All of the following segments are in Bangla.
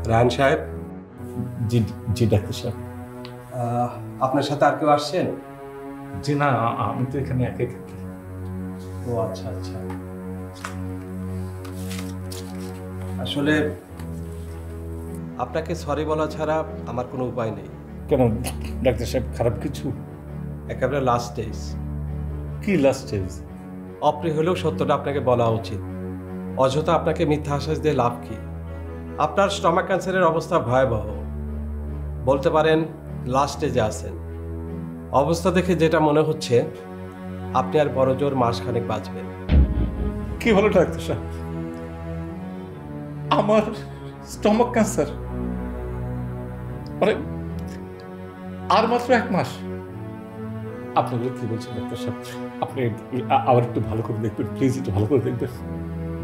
রায়হান সাহেব। জি জি ডাক্তার সাহেব। আপনার সাথে আর কেউ আসছেন? জি না, আমি তো এখানে একাই থাকি। ও আচ্ছা আচ্ছা। আসলে আপনাকে সরি বলা ছাড়া আমার কোনো উপায় নেই। কেন ডাক্তার সাহেব, খারাপ কিছু? একেবারে লাস্ট স্টেজ। কি লাস্ট স্টেজ? অপ্রিয় হলেও সত্যটা আপনাকে বলা উচিত। অযথা আপনাকে মিথ্যা আশ্বাস দিয়ে লাভ কি? আপনার স্টমাক ক্যান্সারের অবস্থা ভয়াবহ, বলতে পারেন লাস্ট স্টেজে আছেন। অবস্থা দেখে যেটা মনে হচ্ছে আপনি আর বড় জোর মাসখানেক বাঁচবেন। কি হলো ডাক্তার সাহেব? আমার স্টমাক ক্যান্সার? মানে আর মাত্র 1 মাস? আপনি বলে কি বলছেন ডাক্তার সাহেব? আপনি আবার একটু ভালো করে দেখবেন প্লিজ, একটু ভালো করে দেখবেন।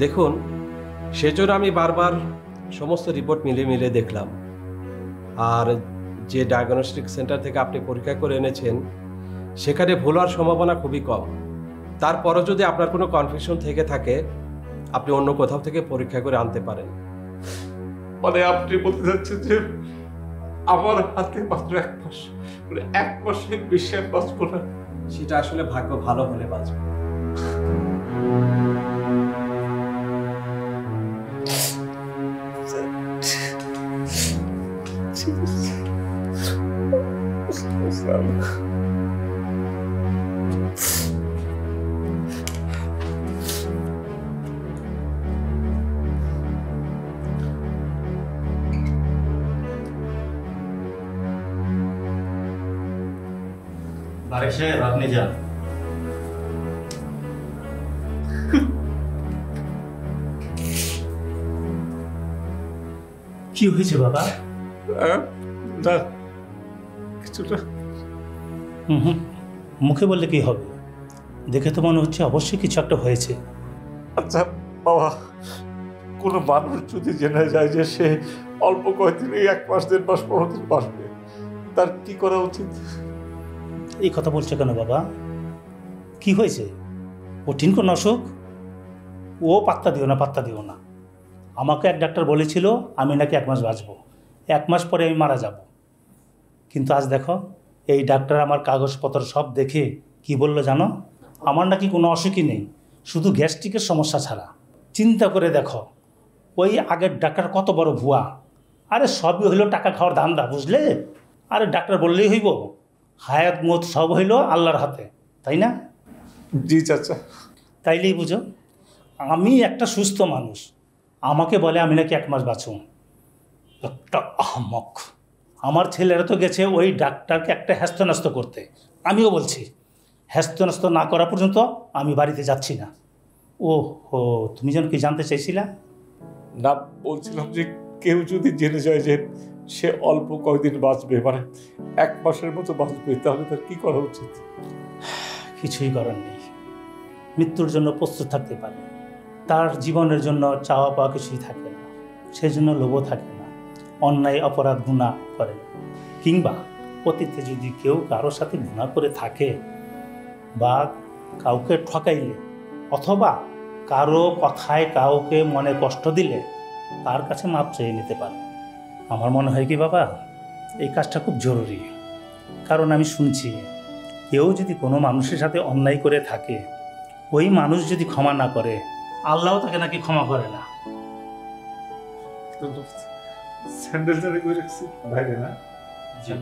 দেখুন, সেজন্য আমি বারবার সমস্ত রিপোর্ট মিলিয়ে দেখলাম। আর যে ডায়াগনস্টিক সেন্টার থেকে আপনি পরীক্ষা করে এনেছেন সেখানে ভুল হওয়ার সম্ভাবনা খুবই কম। তারপরও যদি আপনার কোনো কনফিউশন থেকে থাকে আপনি অন্য কোথাও থেকে পরীক্ষা করে আনতে পারেন। মানে আপনি বলতে চাচ্ছেন যে আমার হাতে মাত্র 1 মাস, মানে 1 মাসের বেশি আমি বাঁচবো না? সেটা আসলে ভাগ্য ভালো হলে বাঁচবে। বারেক সাহেব, আপনি যান। কি হয়েছে বাবা? না কিছুটা। মুখে বললে কি হবে? দেখে তো মনে হচ্ছে অবশ্যই কিছু একটা হয়েছে। আচ্ছা বাবা, কোনো মানুষ যদি জেনে যায় যে সে অল্প কয়েকদিন, 1 মাস 1.5 মাস 15 দিন বাঁচবে, তার কি করা উচিত? এই কথা বলছো কেন বাবা? কি হয়েছে? কঠিন কোন অসুখ? ও পাত্তা দিও না, পাত্তা দিও না। আমাকে এক ডাক্তার বলেছিল আমি নাকি 1 মাস বাঁচবো, 1 মাস পরে আমি মারা যাব। কিন্তু আজ দেখো, এই ডাক্তার আমার কাগজপত্র সব দেখে কি বললো জানো? আমার নাকি কোনো অসুখই নেই, শুধু গ্যাস্ট্রিকের সমস্যা ছাড়া। চিন্তা করে দেখো, ওই আগের ডাক্তার কত বড় ভুয়া। আরে সবই হইল টাকা খাওয়ার ধান্দা, বুঝলে? আরে ডাক্তার বললেই হইব? হায়াত মত সব হইল আল্লাহর হাতে, তাই না? জি চাচা। তাইলেই বুঝো, আমি একটা সুস্থ মানুষ, আমাকে বলে আমি নাকি 1 মাস বাঁচব। একটা আহমক। আমার ছেলেরা তো গেছে ওই ডাক্তারকে একটা হ্যাস্তন্যস্ত করতে। আমিও বলছি হ্যাস্তন্যস্ত না করা পর্যন্ত আমি বাড়িতে যাচ্ছি না। ও হো, তুমি যেন কি জানতে চাইছিলা? না, বলছিলাম যে কেউ যদি জেনে যায় যে সে অল্প কয়েকদিন বাঁচবে, মানে 1 মাসের মতো বাঁচবে, তাহলে তার কি করা উচিত? কিছুই করার নেই। মৃত্যুর জন্য প্রস্তুত থাকতে পারে, তার জীবনের জন্য চাওয়া পাওয়া কিছুই থাকে না, সেই জন্য লোভও থাকে না, অন্যায় অপরাধ গুনাহ করে না। কিংবা অতীতে যদি কেউ কারোর সাথে গুনাহ করে থাকে বা কাউকে ঠকাইলে অথবা কারো কথায় কাউকে মনে কষ্ট দিলে তার কাছে মাপ চেয়ে নিতে পারে। আমার মনে হয় কি বাবা, এই কাজটা খুব জরুরি। কারণ আমি শুনছি কেউ যদি কোনো মানুষের সাথে অন্যায় করে থাকে, ওই মানুষ যদি ক্ষমা না করে, আল্লাহও তাকে নাকি ক্ষমা করে না। স্যান্ডেল করে রাখছি বাইরে, না? জি,